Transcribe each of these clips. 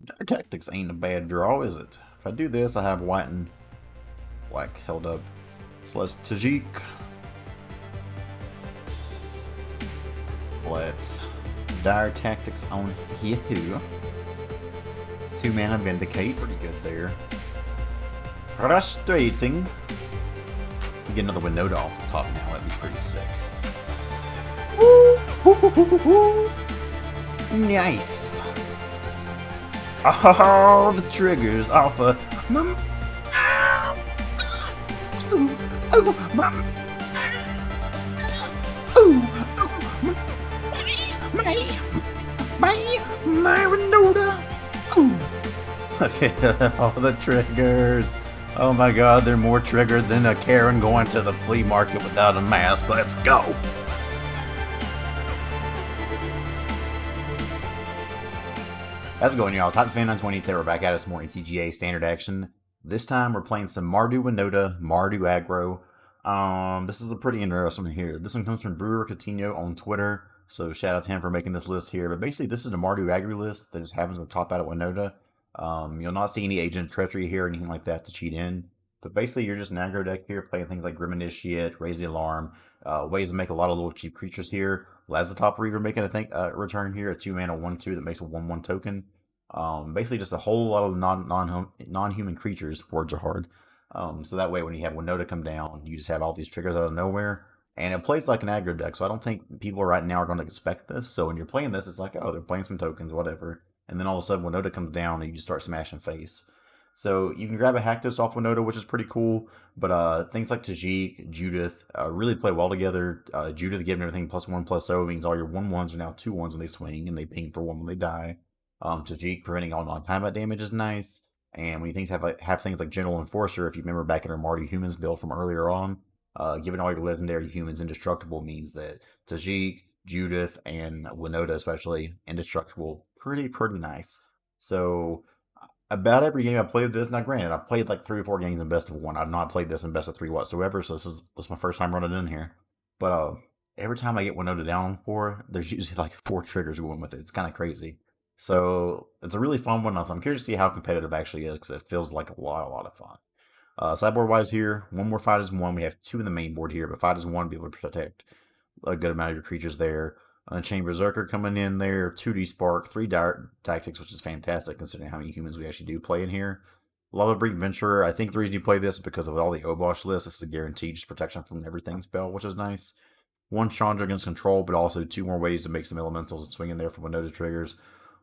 Dire Tactics ain't a bad draw, is it? If I do this, I have white and black held up. So let's Tajik. Let's Dire Tactics on here. 2 mana Vindicate. Pretty good there. Frustrating. We get another Winota off the top now. That'd be pretty sick. Nice. Oh, the triggers off of my Winota. Okay, all the triggers. Oh my god, they're more triggered than a Karen going to the flea market without a mask. Let's go. How's it going, y'all? TitansFan920 today. We're back at us more MTGA standard action. This time we're playing some Mardu Winota, Mardu AGGRO. This is a pretty interesting one here. This one comes from Brewer Coutinho on Twitter, so shout out to him for making this list here. But basically, this is a Mardu aggro list that just happens to top out at Winota. You'll not see any Agent Treachery here or anything like that to cheat in. But basically, you're just an aggro deck here, playing things like Grim Initiate, Raise the Alarm, ways to make a lot of little cheap creatures here. Lazotep Reaver making a return here, a 2 mana 1/2 that makes a 1/1 token. Basically just a whole lot of non-human creatures. Words are hard. So that way when you have Winota come down, you just have all these triggers out of nowhere. And it plays like an aggro deck, so I don't think people right now are going to expect this. So when you're playing this, it's like, oh, they're playing some tokens, whatever. And then all of a sudden Winota comes down and you just start smashing face. So you can grab a Haktos off Winota, which is pretty cool. But things like Tajik, Judith really play well together. Judith giving everything +1/+0 means all your 1/1s are now 2/1s when they swing, and they ping for 1 when they die. Tajik preventing all non-combat damage is nice. And when you have things like General Enforcer, if you remember back in our Mardu Humans build from earlier on, giving all your legendary humans indestructible means that Tajik, Judith, and Winota especially, indestructible. Pretty nice. So about every game I played this, now granted, I played like 3 or 4 games in best of 1. I've not played this in best of 3 whatsoever, so this is my first time running in here. But every time I get Winota down on 4, there's usually like 4 triggers going with it. It's kind of crazy. So it's a really fun one. So I'm curious to see how competitive it actually is, because it feels like a lot of fun. Sideboard wise here, one more fight is 1. We have 2 in the main board here, but fight is 1 to be able to protect a good amount of your creatures there. Unchained Berserker coming in there, 2D Spark, 3 Dire Tactics, which is fantastic considering how many humans we actually do play in here. Lava Break Venturer, I think the reason you play this is because of all the Obosh lists. This is a guaranteed just protection from everything spell, which is nice. 1 Chandra against control, but also 2 more ways to make some elementals and swing in there for Winota triggers.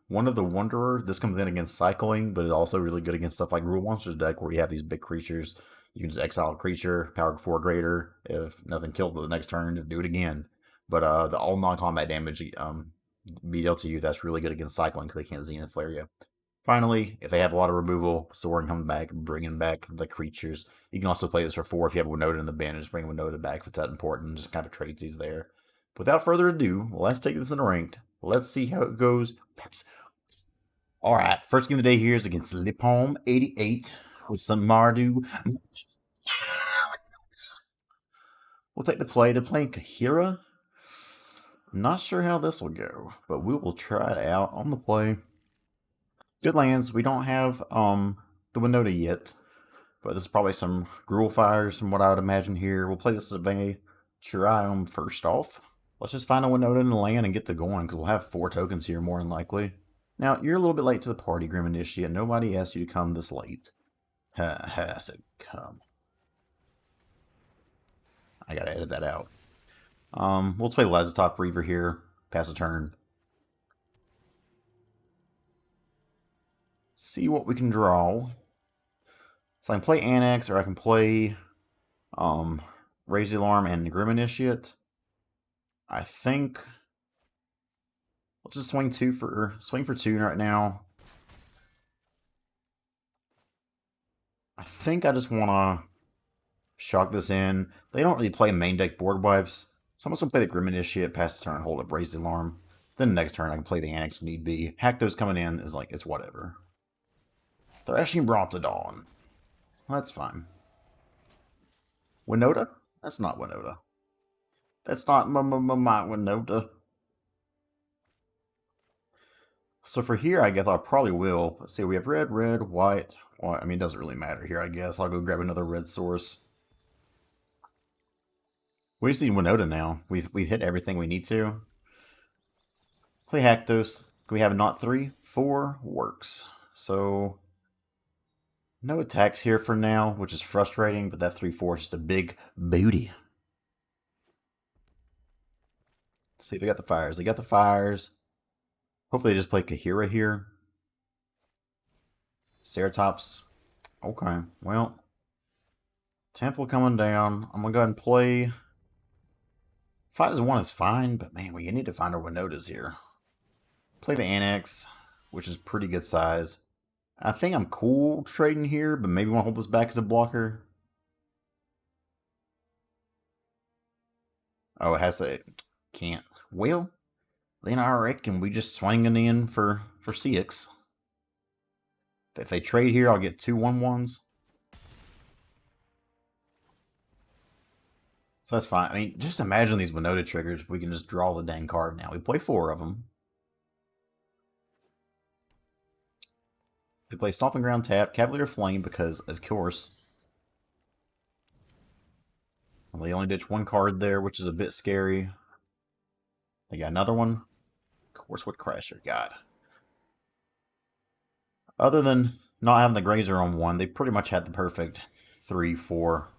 One of the Wanderer, this comes in against cycling, but it's also really good against stuff like Gruul Monsters deck, where you have these big creatures. You can just exile a creature, power 4 greater. If nothing killed for the next turn, do it again. But the all non-combat damage be dealt to you, that's really good against cycling because they can't Zenith Flare you. Finally, if they have a lot of removal, Sorin comes back, bringing back the creatures. You can also play this for 4 if you have a Winota in the bin, and just bring Winota back if it's that important. Just kind of trades these there. Without further ado, let's take this in ranked. Let's see how it goes. Alright, first game of the day here is against Lipom 88 with some Mardu. We'll take the play to play Kahira. Not sure how this will go, but we will try it out on the play. Good lands. We don't have the Winota yet, but this is probably some Gruul Fires from what I would imagine here. We'll play this as a try them first off. Let's just find a Winota in the land and get to going, because we'll have 4 tokens here more than likely. Now, you're a little bit late to the party, Grim Initiate. Nobody asked you to come this late. Has it come? I gotta edit that out. We'll play Lazotep Reaver here. Pass a turn. See what we can draw. So I can play Annex, or I can play Raise the Alarm and Grim Initiate. I think let's just swing for 2 right now. I think I just want to shock this in. They don't really play main deck board wipes, so I'm just going to play the Grim Initiate, pass the turn, hold up, Raise the Alarm. Then the next turn I can play the Annex if need be. Haktos coming in is like, it's whatever. Thrashing Brought to Dawn. That's fine. Winota? That's not Winota. That's not my Winota. So for here, I guess I probably will. Let's see, we have red, red, white. Well, I mean, it doesn't really matter here, I guess. I'll go grab another red source. We just need Winota now. We've hit everything we need to. Play Haktos. Can we have a not 3? 4 works. So no attacks here for now, which is frustrating, but that 3/4 is just a big booty. Let's see, they got the fires. They got the fires. Hopefully they just play Kahira here. Ceratops. Okay, well. Temple coming down. I'm going to go ahead and play. 5-1 is fine, but man, we need to find our Winotas here. Play the Annex, which is pretty good size. I think I'm cool trading here, but maybe want to hold this back as a blocker. Oh, it has to. Can't. Well, then I reckon we just swing it in for CX. If they trade here, I'll get 2 1/1s. So that's fine. I mean, just imagine these Winota triggers. We can just draw the dang card now. We play 4 of them. They play Stomping Ground tap, Cavalier Flame, because, of course, well, they only ditch 1 card there, which is a bit scary. They got another one. Of course, what Crasher got? Other than not having the Grazer on 1, they pretty much had the perfect 3, 4,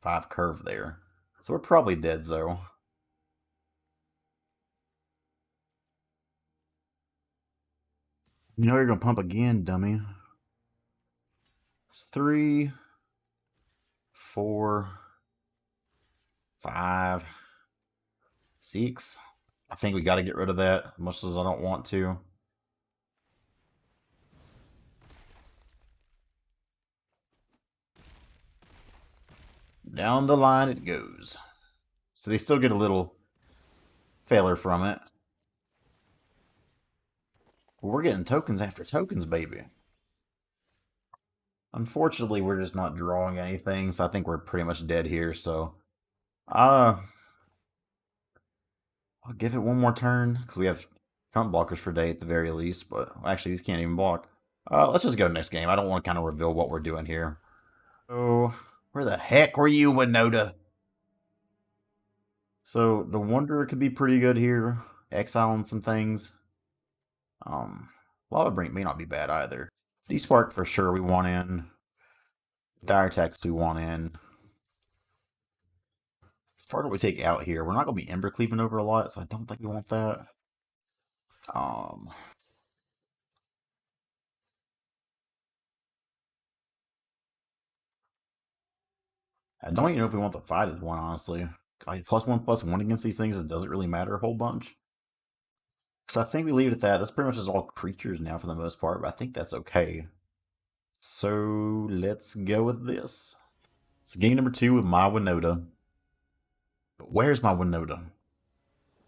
5 curve there. So we're probably dead, though. You know you're going to pump again, dummy. It's 3, 4, 5, 6. I think we got to get rid of that, as much as I don't want to. Down the line it goes. So they still get a little failure from it. But we're getting tokens after tokens, baby. Unfortunately, we're just not drawing anything, so I think we're pretty much dead here. So, I'll give it one more turn, because we have trump blockers for day at the very least. But actually, these can't even block. Let's just go to next game. I don't want to kind of reveal what we're doing here. So, where the heck were you, Winota? So, the Wanderer could be pretty good here. Exiling some things. Lava Brink may not be bad either. D-Spark for sure we want in. Dire Attacks we want in. As far as what we take out here, we're not going to be Ember Cleaving over a lot, so I don't think we want that. I don't even know if we want the fight as one, honestly. Like, +1/+1 against these things, it doesn't really matter a whole bunch. So I think we leave it at that. That's pretty much just all creatures now for the most part, but I think that's okay. So let's go with this. So game number 2 with my Winota. But where's my Winota?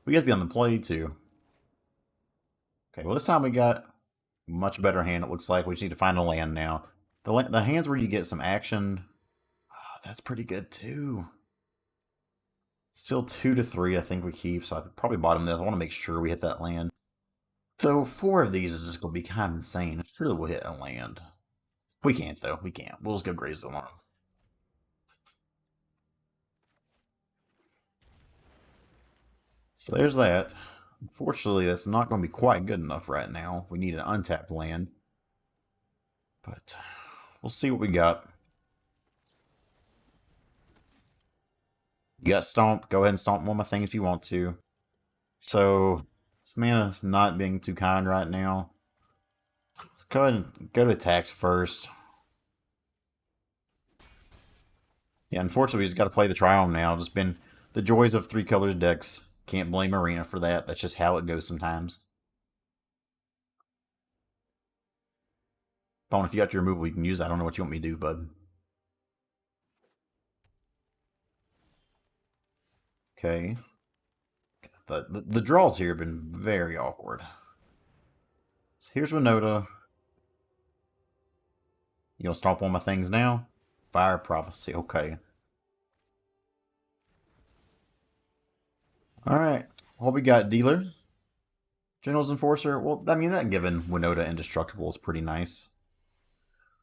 We got to be on the play too. Okay, well this time we got much better hand, it looks like. We just need to find a land now. The hands where you get some action, that's pretty good too. Still 2 to 3, I think we keep, so I could probably bottom this. I want to make sure we hit that land. So 4 of these is just going to be kind of insane. Surely we'll hit a land. We can't, though. We can't. We'll just go graze them on. So there's that. Unfortunately, that's not going to be quite good enough right now. We need an untapped land. But we'll see what we got. You got Stomp. Go ahead and Stomp one of my things if you want to. So, this mana's not being too kind right now. Let's go ahead and go to attacks first. Yeah, unfortunately, we just got to play the Triumph now. Just been the joys of 3 colors decks. Can't blame Arena for that. That's just how it goes sometimes. Bone, if you got your removal, you can use it. I don't know what you want me to do, bud. Okay. The draws here have been very awkward. So here's Winota. You gonna stomp on my things now? Fire Prophecy, okay. Alright. What we got, dealer? General's Enforcer, well, I mean, that given Winota Indestructible is pretty nice.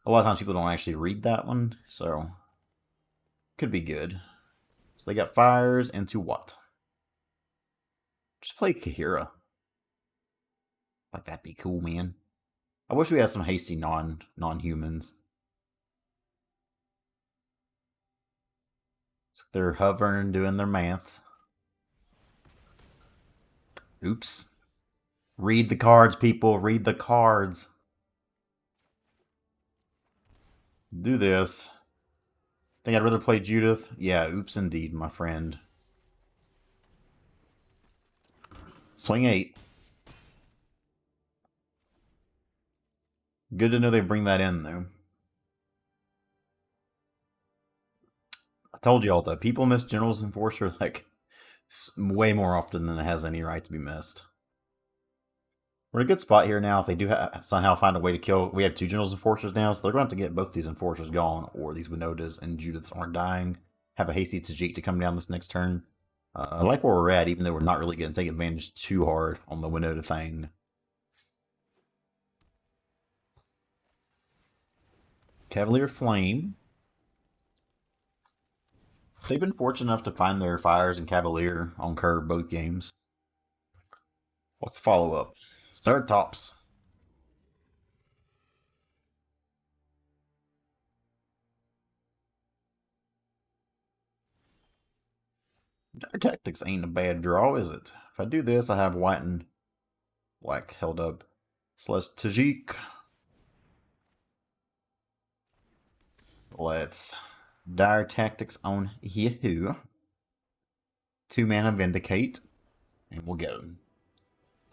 A lot of times people don't actually read that one, so could be good. So they got fires into what? Just play Kahira. Like, that'd be cool, man. I wish we had some hasty non-humans. So they're hovering, doing their math. Oops. Read the cards, people. Read the cards. Do this. Think I'd rather play Judith? Yeah, oops indeed, my friend. Swing 8. Good to know they bring that in, though. I told y'all, though, people miss General's Enforcer, like, way more often than it has any right to be missed. We're in a good spot here now. If they do somehow find a way to kill, we have 2 General's Enforcers now, so they're going to have to get both these Enforcers gone, or these Winotas and Judiths aren't dying. Have a hasty Tajik to come down this next turn. I like where we're at, even though we're not really going to take advantage too hard on the Winota thing. Cavalier Flame. They've been fortunate enough to find their fires and Cavalier on curve both games. What's the follow-up? Third tops. Dire Tactics ain't a bad draw, is it? If I do this, I have white and black held up. Celeste Tajik. Let's Dire Tactics on Yahoo. 2 mana Vindicate. And we'll get him.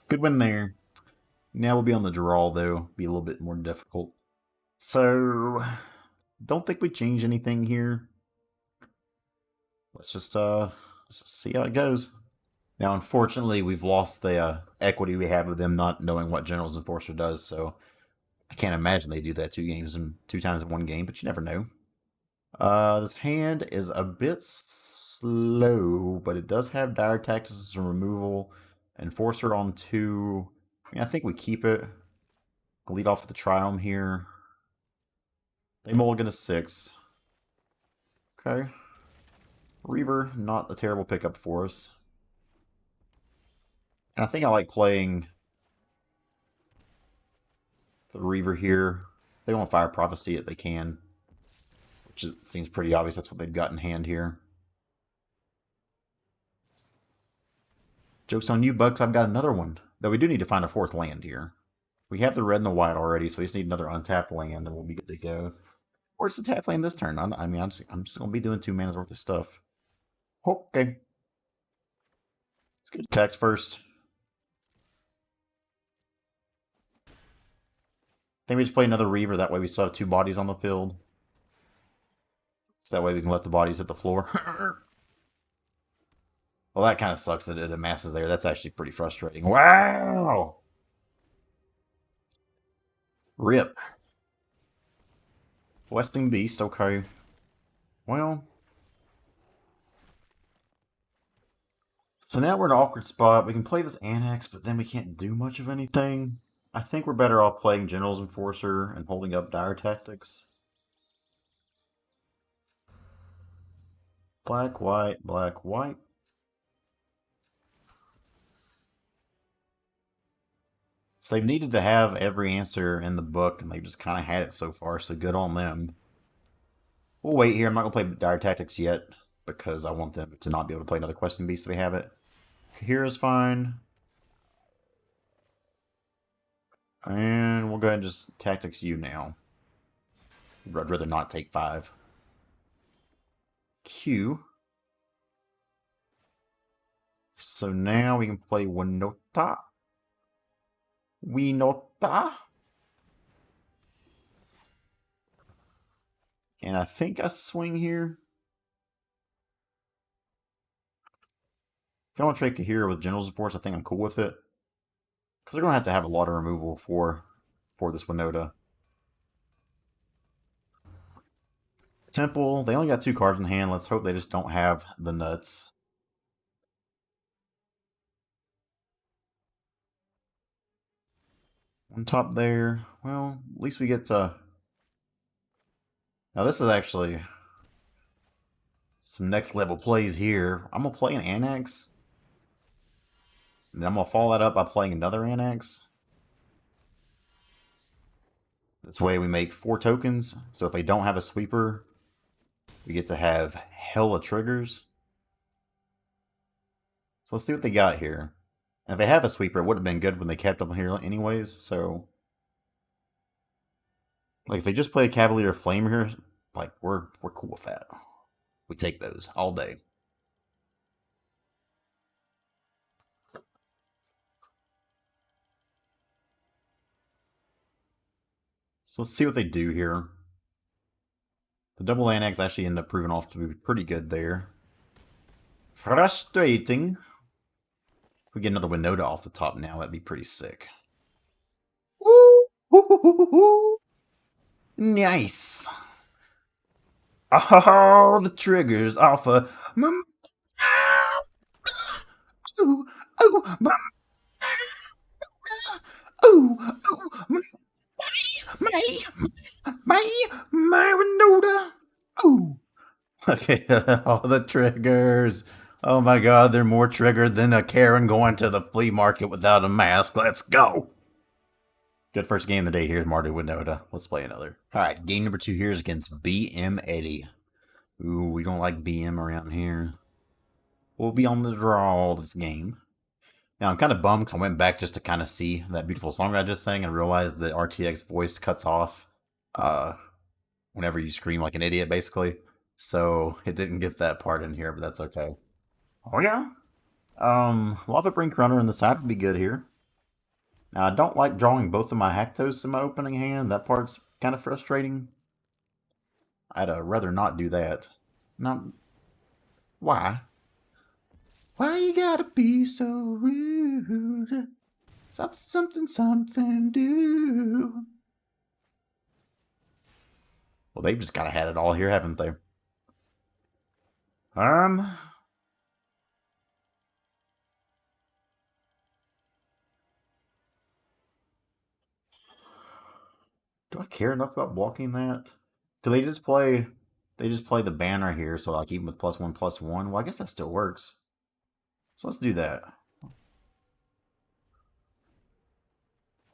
Good win there. Now we'll be on the draw, though. Be a little bit more difficult. So, don't think we change anything here. Let's just see how it goes. Now, unfortunately, we've lost the equity we have of them not knowing what General's Enforcer does, so I can't imagine they do that 2 times in one game, but you never know. This hand is a bit slow, but it does have Dire Tactics as a removal. Enforcer on 2. I mean, I think we keep it. Lead off with the Triumph here. They mulligan to 6. Okay. Reaver, not a terrible pickup for us. And I think I like playing the Reaver here. If they want Fire Prophecy it, they can. Which seems pretty obvious. That's what they've got in hand here. Joke's on you, Bucks. I've got another one. Though we do need to find a 4th land here. We have the red and the white already, so we just need another untapped land, and we'll be good to go. Or it's a tap land this turn. I mean, I'm just going to be doing 2 mana's worth of stuff. Okay. Let's get attacks first. I think we just play another Reaver. That way we still have 2 bodies on the field. So that way we can let the bodies hit the floor. Well, that kind of sucks that it amasses there. That's actually pretty frustrating. Wow! Rip. Westing Beast, okay. Well. So now we're in an awkward spot. We can play this Annex, but then we can't do much of anything. I think we're better off playing General's Enforcer and holding up Dire Tactics. Black, white, black, white. So they've needed to have every answer in the book, and they've just kind of had it so far, so good on them. We'll wait here. I'm not going to play Dire Tactics yet, because I want them to not be able to play another Questing Beast if we have it. Here's fine. And we'll go ahead and just Tactics you now. I'd rather not take 5. Q. So now we can play Winota. Winota. And I think I swing here. If I want to trade Kahira with General Supports, I think I'm cool with it. Because they're going to have a lot of removal for this Winota. Temple, they only got 2 cards in hand. Let's hope they just don't have the nuts. On top there. Well, at least we get to... Now this is actually some next level plays here. I'm going to play an Annex. And then I'm going to follow that up by playing another Annex. This way we make 4 tokens. So if they don't have a sweeper, we get to have hella triggers. So let's see what they got here. And if they have a sweeper, it would have been good when they kept them here anyways. So, like, if they just play a Cavalier Flame here, like, we're cool with that. We take those all day. So let's see what they do here. The double Annex actually ended up proving off to be pretty good there. Frustrating. If we get another Winota off the top now, that'd be pretty sick. Ooh, nice. Oh, the triggers off of... Ooh, ooh, my Winota. Ooh. Okay, all the triggers. Oh my god, they're more triggered than a Karen going to the flea market without a mask. Let's go. Good first game of the day here, Mardu Winota. Let's play another. Alright, game number 2 here is against BM Eddie. Ooh, we don't like BM around here. We'll be on the draw this game. Now, I'm kind of bummed because I went back just to kind of see that beautiful song I just sang and realized the RTX voice cuts off whenever you scream like an idiot, basically. So it didn't get that part in here, but that's okay. Oh yeah? Lava Brink Runner in the side would be good here. Now, I don't like drawing both of my Haktos in my opening hand. That part's kind of frustrating. I'd rather not do that. Not... Why? Why you gotta be so rude? Something, do. Well, they've just kind of had it all here, haven't they? Do I care enough about blocking that? Do they just play... They just play the banner here, so I'll keep them with +1/+1. Well, I guess that still works. So let's do that.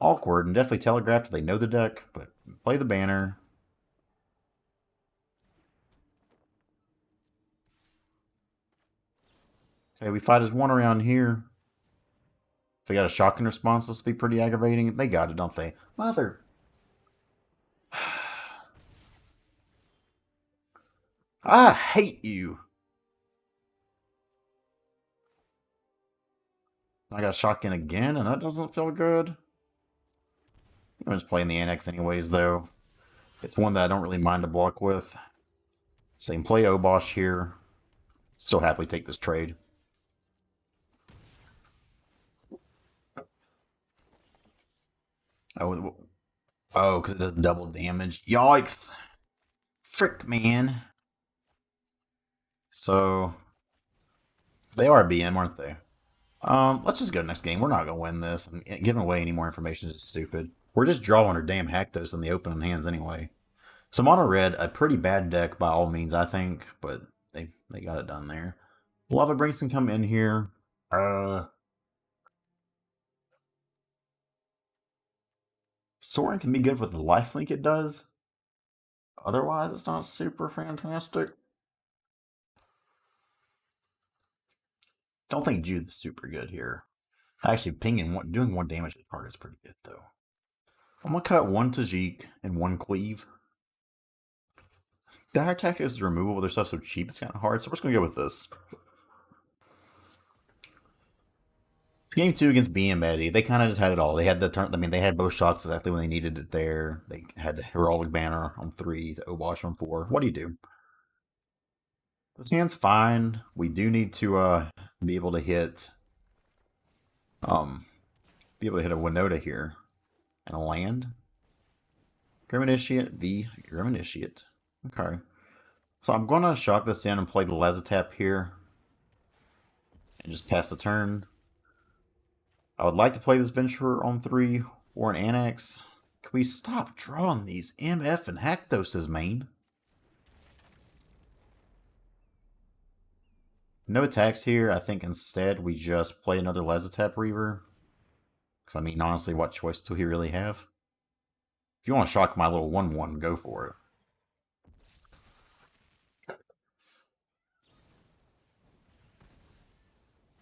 Awkward, and definitely telegraphed they know the deck, but play the banner. Okay, we fight as one around here. If they got a shocking response, this will be pretty aggravating. They got it, don't they? Mother. I hate you. I got shotgun again, and that doesn't feel good. I'm just playing the Annex anyways, though. It's one that I don't really mind to block with. Same play Obosh here. Still happily take this trade. Oh, because it does double damage. Yikes. Frick, man. So, they are BM, aren't they? Let's just go to next game. We're not going to win this. And giving away any more information is just stupid. We're just drawing our damn Haktos in the opening hands anyway. So Mono Red, a pretty bad deck by all means, I think. But they got it done there. Lava Brinks can come in here. Soren can be good with the lifelink it does. Otherwise, it's not super fantastic. Don't think Jude's super good here. Actually, pinging doing 1 damage to the card is pretty good, though. I'm going to cut 1 Tajik and 1 Cleave. Dire Attack is removable. Their stuff's so cheap, it's kind of hard. So we're just going to go with this. Game 2 against BM Eddie, they kind of just had it all. They had the turn. I mean, they had both shots exactly when they needed it there. They had the Heroic Banner on 3, the Obosh on 4. What do you do? This hand's fine. We do need to be able to hit a Winota here. And a land. Grim Initiate, Grim Initiate. Okay. So I'm going to shock this in and play the Lazotep here. And just pass the turn. I would like to play this Venturer on 3 Or an Annex. Can we stop drawing these MF and Hakthoses, man? No attacks here. I think instead we just play another Lazotep Reaver. Because, I mean, honestly, what choice do we really have? If you want to shock my little 1-1, go for it.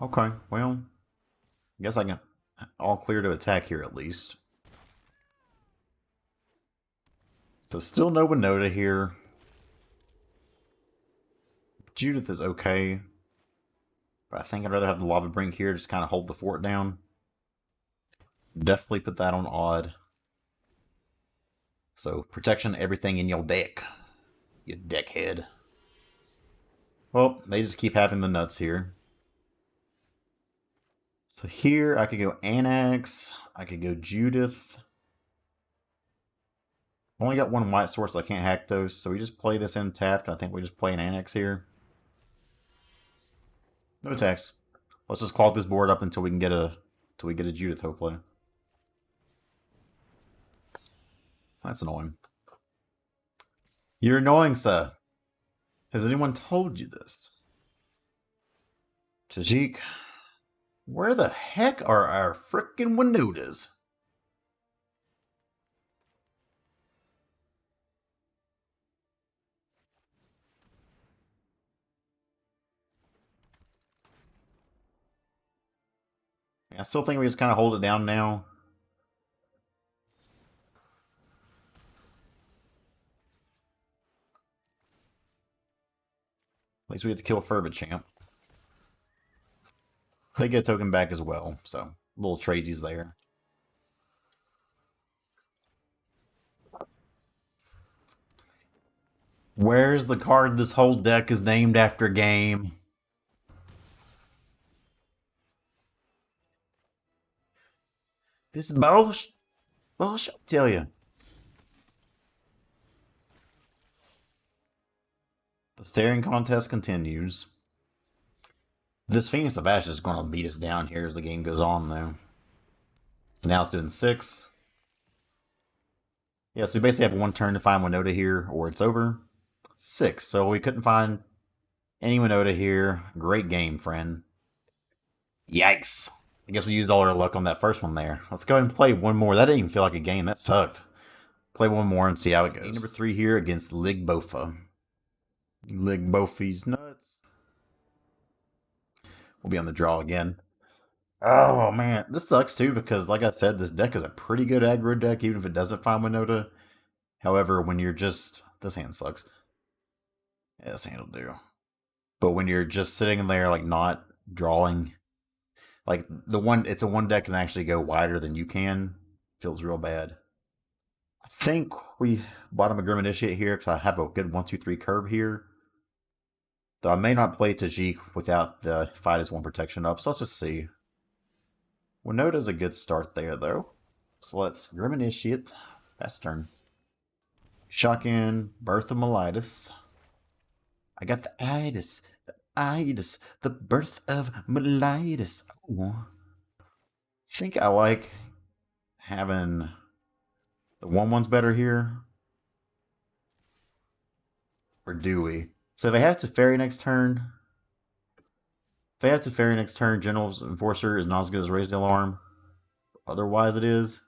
Okay, well, I guess I can all clear to attack here at least. So still no Winota here. Judith is okay. But I think I'd rather have the Lava Brink here, just kind of hold the fort down. Definitely put that on odd. So, protection, everything in your deck. You deckhead. Well, they just keep having the nuts here. So here, I could go Annex. I could go Judith. Only got one white source, so I can't hack those. So we just play this in tapped. I think we just play an Annex here. No attacks. Let's just clog this board up until we can get a Judith, hopefully. That's annoying. You're annoying, sir. Has anyone told you this? Tajik, where the heck are our frickin' Winotas? I still think we just kind of hold it down now. At least we get to kill Fervichamp. They get a token back as well, so little tradesies there. Where's the card this whole deck is named after game? This is bullshit. Bullshit, I tell you. The staring contest continues. This Phoenix of Ash is going to beat us down here as the game goes on, though. So now it's doing 6. Yeah, so we basically have one turn to find Winota here, or it's over. 6. So we couldn't find any Winota here. Great game, friend. Yikes. I guess we used all our luck on that first one there. Let's go ahead and play one more. That didn't even feel like a game. That sucked. Play one more and see how it goes. Game number 3 here against Ligbofa. Ligbofi's nuts. We'll be on the draw again. Oh, man. This sucks, too, because, like I said, this deck is a pretty good aggro deck, even if it doesn't find Winota. However, when you're just... This hand sucks. Yeah, this hand will do. But when you're just sitting there, like, not drawing... Like, it's a one deck can actually go wider than you can. Feels real bad. I think we bottom a Grim Initiate here, because I have a good 1-2-3 curve here. Though I may not play Tajik without the Fight as 1 protection up, so let's just see. Winota's a good start there, though. So let's Grim Initiate. Pass turn. Shock in, Birth of Melitis. I got the itis. Itis. The Birth of Melitis. Oh. I think I like having the 1-1's better here. Or do we? So if they have to Fairy next turn... If they have to Fairy next turn, General's Enforcer is not as good as Raise the Alarm. Otherwise it is.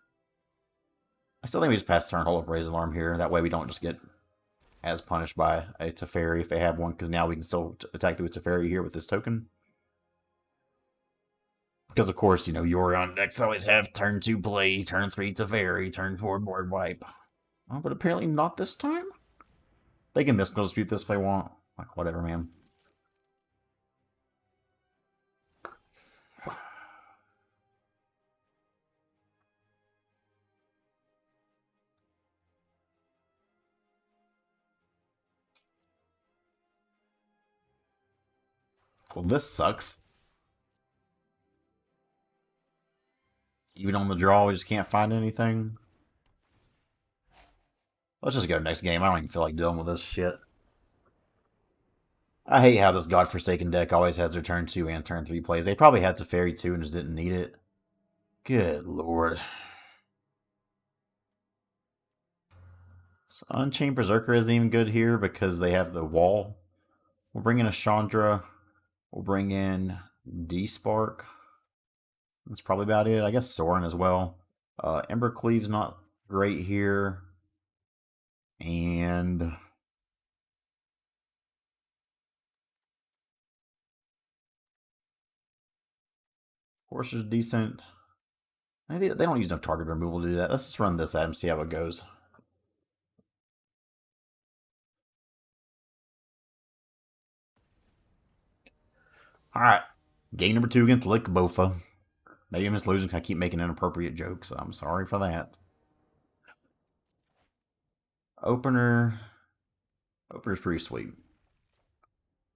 I still think we just pass turn, hold up Raise the Alarm here. That way we don't just get as punished by a Teferi if they have one, because now we can still attack the Teferi here with this token. Because of course, you know, Yorion decks always have turn 2 play, turn 3 Teferi, turn 4 board wipe. Oh, but apparently not this time? They can Mystical Dispute this if they want. Like, whatever, man. Well, this sucks. Even on the draw, we just can't find anything. Let's just go next game. I don't even feel like dealing with this shit. I hate how this godforsaken deck always has their turn 2 and turn 3 plays. They probably had Teferi too and just didn't need it. Good lord. So Unchained Berserker isn't even good here because they have the wall. We'll bring in a Chandra. We'll bring in D-Spark. That's probably about it. I guess Soren as well. Ember Cleave's not great here. And Horse is decent. They don't use enough target removal to do that. Let's just run this at him, see how it goes. Alright. Game number 2 against Lick Bofa. Maybe I'm just losing because I keep making inappropriate jokes. I'm sorry for that. Opener's pretty sweet.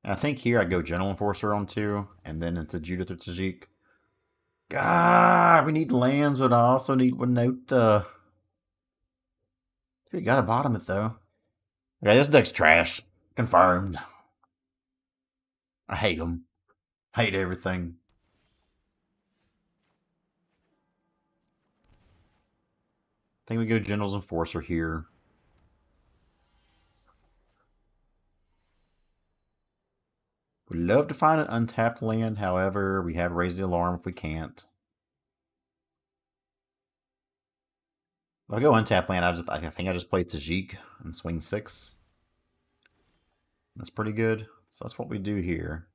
And I think here I go Gentle Enforcer on 2, and then into Judith or Tajik. God, we need lands, but I also need Winota. We gotta bottom it, though. Okay, this deck's trash. Confirmed. I hate them. Hate everything. I think we go General's Enforcer here. Would love to find an untapped land, however, we have Raise the Alarm if we can't. If I go untapped land, I think I just play Tajik and swing 6. That's pretty good. So that's what we do here.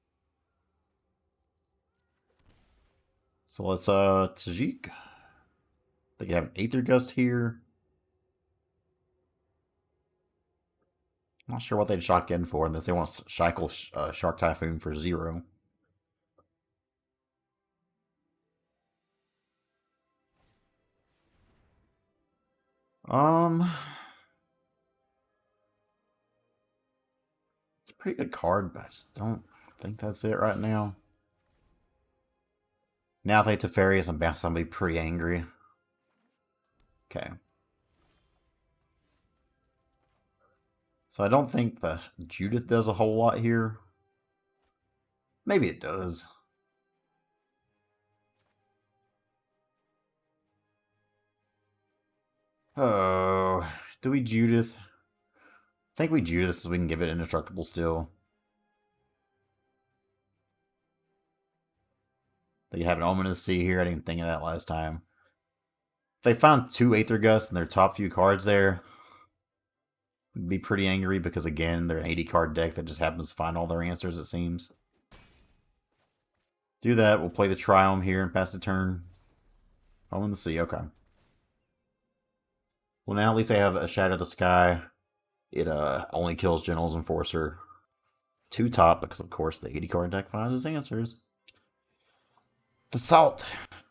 So let's Tajik. I think I have an Aether Gust here. I'm not sure what they'd shock in for, unless they want to cycle Shark Typhoon for 0. It's a pretty good card, but I just don't think that's it right now. Now if they Teferius and bounce, I'm gonna be pretty angry. Okay. So I don't think the Judith does a whole lot here. Maybe it does. Oh, do we Judith? I think we Judith so we can give it indestructible still. They have an Ominous Sea here. I didn't think of that last time. If they found 2 Aether Gusts in their top few cards there, I'd be pretty angry because, again, they're an 80 card deck that just happens to find all their answers, it seems. Do that. We'll play the Triumph here and pass the turn. Oh, in the sea. Okay. Well, now at least I have a Shadow of the Sky. It only kills General's Enforcer. 2 top because, of course, the 80 card deck finds its answers. The Salt.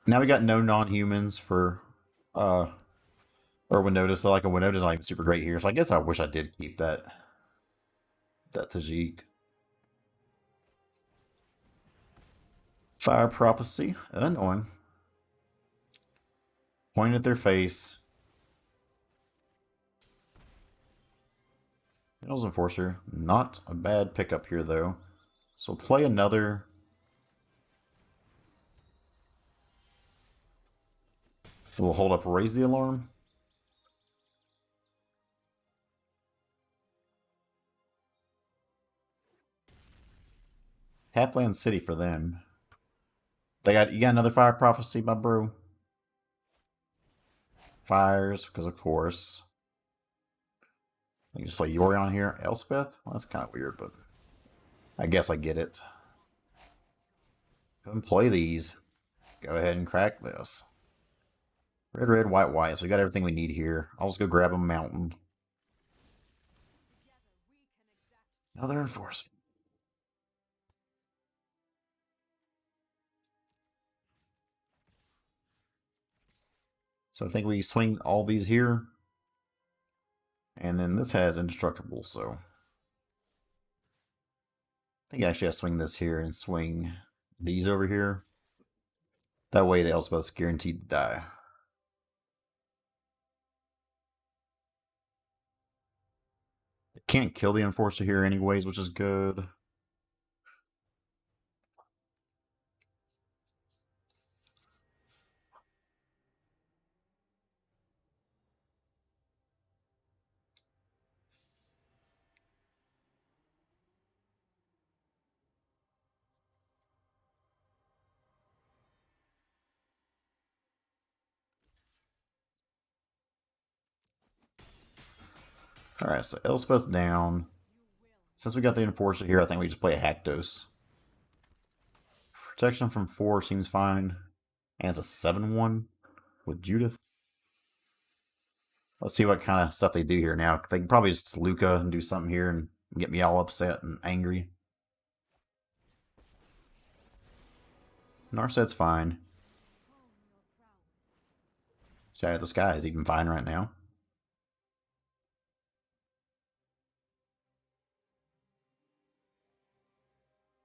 Now we got no non-humans for or Winota. So like a Winota's not even super great here. So I guess I wish I did keep that Tajik. Fire Prophecy. Annoying. Point at their face. General's Enforcer. Not a bad pickup here though. So we'll play another. We'll hold up Raise the Alarm. Tapland City for them. You got another Fire Prophecy, my bro? Fires, because of course. I can just play Yorion here. Elspeth? Well, that's kind of weird, but I guess I get it. Go and play these. Go ahead and crack this. Red, red, white, white. So we got everything we need here. I'll just go grab a mountain. Another Enforcer. So I think we swing all these here. And then this has indestructible, so I think actually I swing this here and swing these over here. That way the Elspeth's guaranteed to die. It can't kill the Enforcer here anyways, which is good. Alright, so Elspeth's down. Since we got the Enforcer here, I think we just play a Haktos. Protection from 4 seems fine. And it's a 7-1 with Judith. Let's see what kind of stuff they do here now. They can probably just Lukka and do something here and get me all upset and angry. Narset's fine. Shadow the Sky is even fine right now.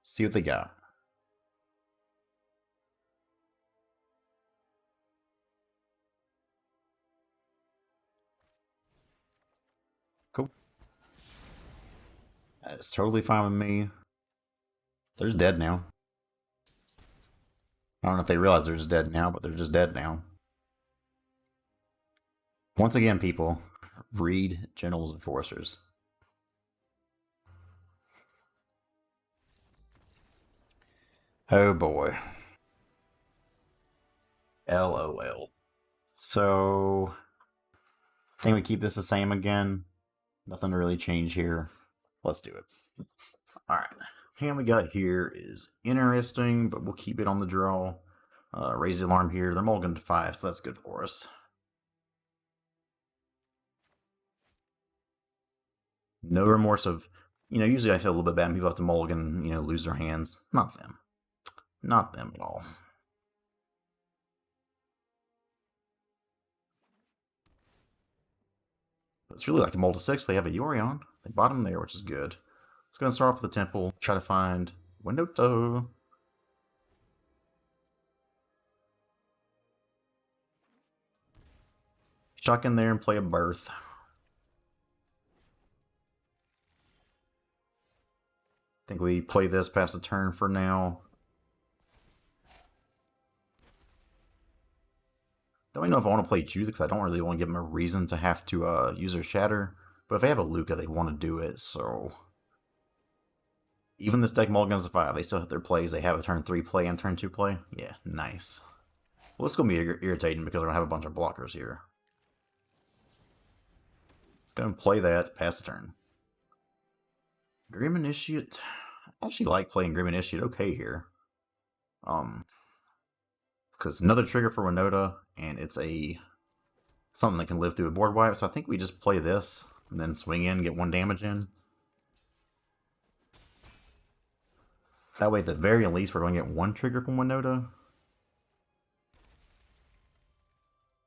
See what they got. Cool. That's totally fine with me. They're just dead now. I don't know if they realize they're just dead now, but they're just dead now. Once again, people, read Generals and Enforcers. Oh boy. LOL. So, I think we keep this the same again. Nothing to really change here. Let's do it. Alright. Hand we got here is interesting, but we'll keep it on the draw. Raise the alarm here. They're mulligan to 5, so that's good for us. No remorse of, usually I feel a little bit bad when people have to mulligan, lose their hands. Not them. Not them at all. But it's really like a mull to 6. They have a Yorion. They bought him there, which is good. Let's go and start off with the temple. Try to find Winota. Chuck in there and play a birth. I think we play this past the turn for now. Don't know if I want to play Judith because I don't really want to give them a reason to have to use their Shatter. But if they have a Lukka, they want to do it, so... Even this deck mulligans a 5, they still have their plays. They have a turn 3 play and turn 2 play. Yeah, nice. Well, it's going to be irritating because we're going to have a bunch of blockers here. Let's go and play that, pass the turn. Grim Initiate. I actually like playing Grim Initiate okay here. Because it's another trigger for Winota, and it's something that can live through a board wipe, so I think we just play this, and then swing in, get 1 damage in. That way, at the very least, we're going to get 1 trigger from Winota.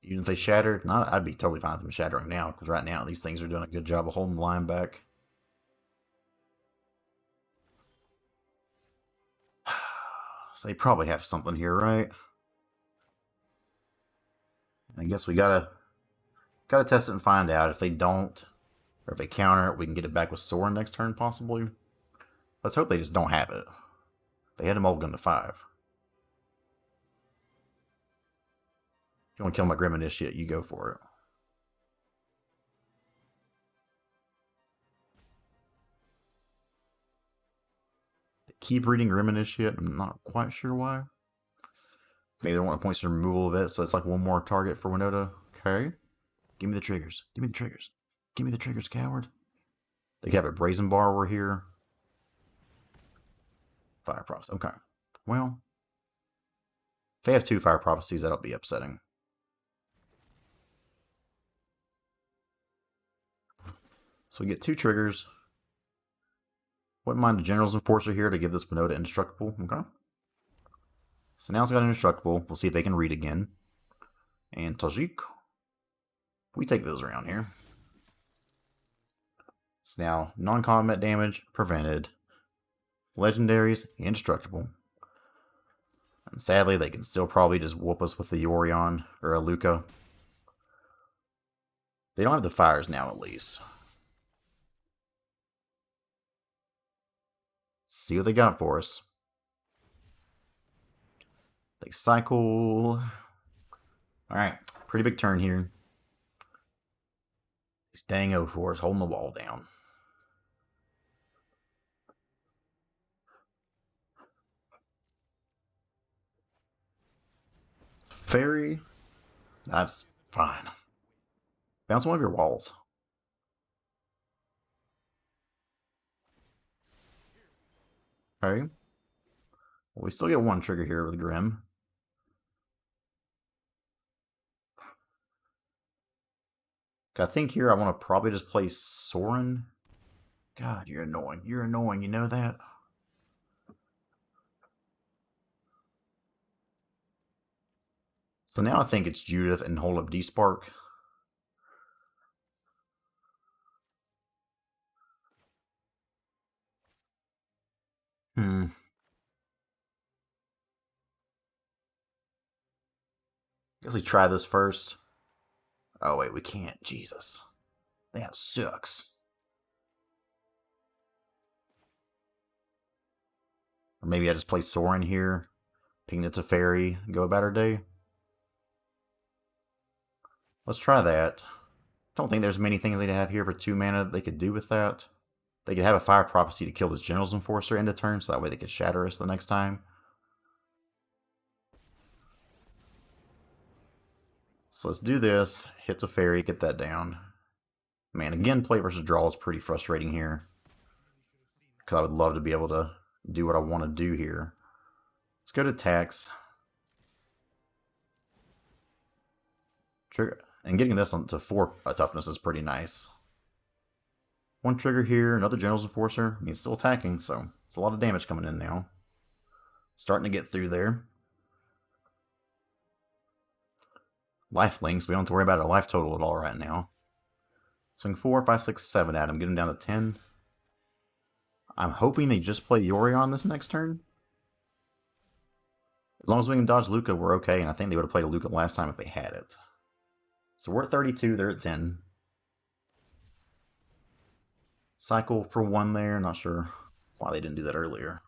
Even if they shattered, I'd be totally fine with them shattering now, because right now, these things are doing a good job of holding the line back. So they probably have something here, right? I guess we gotta test it and find out. If they don't, or if they counter it, we can get it back with Soren next turn, possibly. Let's hope they just don't have it. They had a mulligan to 5. If you want to kill my Grim Initiate, you go for it. They keep reading Grim Initiate. I'm not quite sure why. Maybe they want to point some removal of it, so it's like 1 more target for Winota. Okay. Give me the triggers. Give me the triggers. Give me the triggers, coward. They have a Brazen Bar over here. Fire Prophecy. Okay. Well, if they have 2 Fire Prophecies, that'll be upsetting. So we get 2 triggers. Wouldn't mind the General's Enforcer here to give this Winota indestructible. Okay. So now it's got indestructible. We'll see if they can read again. And Tajik. We take those around here. So now, non-combat damage, prevented. Legendaries, indestructible. And sadly, they can still probably just whoop us with the Yorion or a Lukka. They don't have the fires now, at least. Let's see what they got for us. They cycle. Alright, pretty big turn here. These dang O4s holding the wall down. Fairy. That's fine. Bounce one of your walls. Okay. Well, we still get one trigger here with Grim. I think here I want to probably just play Soren. God, you're annoying. You're annoying, you know that? So now I think it's Judith and hold up D-Spark. Guess we try this first. Oh, wait, we can't. Jesus. That sucks. Or maybe I just play Soren here. Ping the Teferi. Go about our day. Let's try that. Don't think there's many things they'd have here for 2 mana that they could do with that. They could have a Fire Prophecy to kill this General's Enforcer end of turn, so that way they could shatter us the next time. So let's do this. Hit the fairy, get that down. Man, again, play versus draw is pretty frustrating here. Because I would love to be able to do what I want to do here. Let's go to tax. Trigger. And getting this to 4 toughness is pretty nice. One trigger here, another General's Enforcer. I mean, it's still attacking, so it's a lot of damage coming in now. Starting to get through there. Life links, we don't have to worry about our life total at all right now. Swing 4, 5, 6, 7 at him, get him down to 10. I'm hoping they just play Yorion this next turn. As long as we can dodge Lukka, we're okay, and I think they would have played a Lukka last time if they had it. So we're at 32, they're at 10. Cycle for 1 there, not sure why they didn't do that earlier.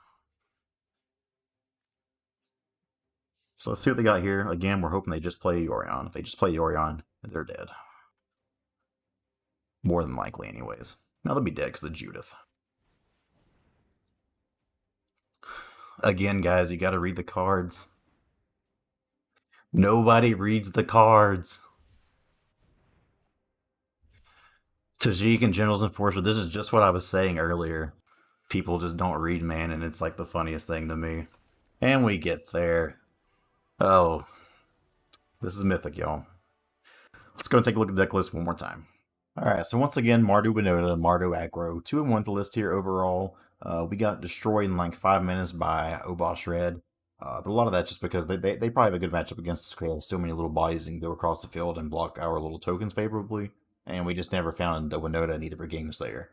So let's see what they got here. Again, we're hoping they just play Yorion. If they just play Yorion, they're dead. More than likely, anyways. Now they'll be dead because of Judith. Again, guys, you gotta read the cards. Nobody reads the cards. Tajik and General's Enforcer, this is just what I was saying earlier. People just don't read, man, and it's like the funniest thing to me. And we get there. Oh. This is mythic, y'all. Let's go and take a look at the deck list one more time. Alright, so once again, Mardu Winota, Mardu AGGRO. 2-1 the list here overall. We got destroyed in like 5 minutes by Obosh Red. But a lot of that just because they probably have a good matchup against us because so many little bodies that can go across the field and block our little tokens favorably. And we just never found a Winota in either of our games there.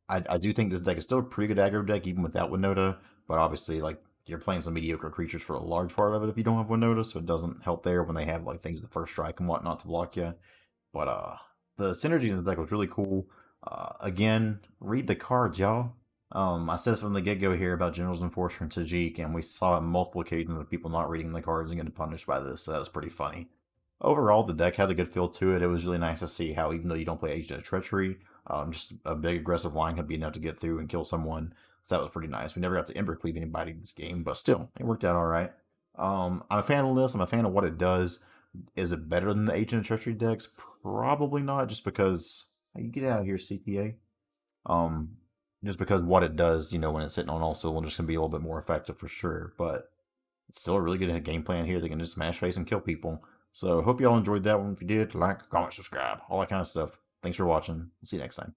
I do think this deck is still a pretty good aggro deck even without Winota, but obviously like you're playing some mediocre creatures for a large part of it if you don't have Winota, so it doesn't help there when they have like things with first strike and whatnot to block you. But the synergy in the deck was really cool. Again, read the cards, y'all. I said from the get-go here about General's Enforcer and Tajik, and we saw it multiple occasions of people not reading the cards and getting punished by this, so that was pretty funny. Overall, the deck had a good feel to it. It was really nice to see how, even though you don't play Agent of Treachery, just a big aggressive line could be enough to get through and kill someone. So that was pretty nice. We never got to Ember Cleave anybody in this game, but still, it worked out alright. I'm a fan of this. I'm a fan of what it does. Is it better than the Agent of Treachery decks? Probably not, just because... You get out of here, CPA. Just because what it does, you know, when it's hitting on all cylinders can be a little bit more effective for sure. But it's still a really good game plan here. They can just smash face and kill people. So hope you all enjoyed that one. If you did, like, comment, subscribe, all that kind of stuff. Thanks for watching. See you next time.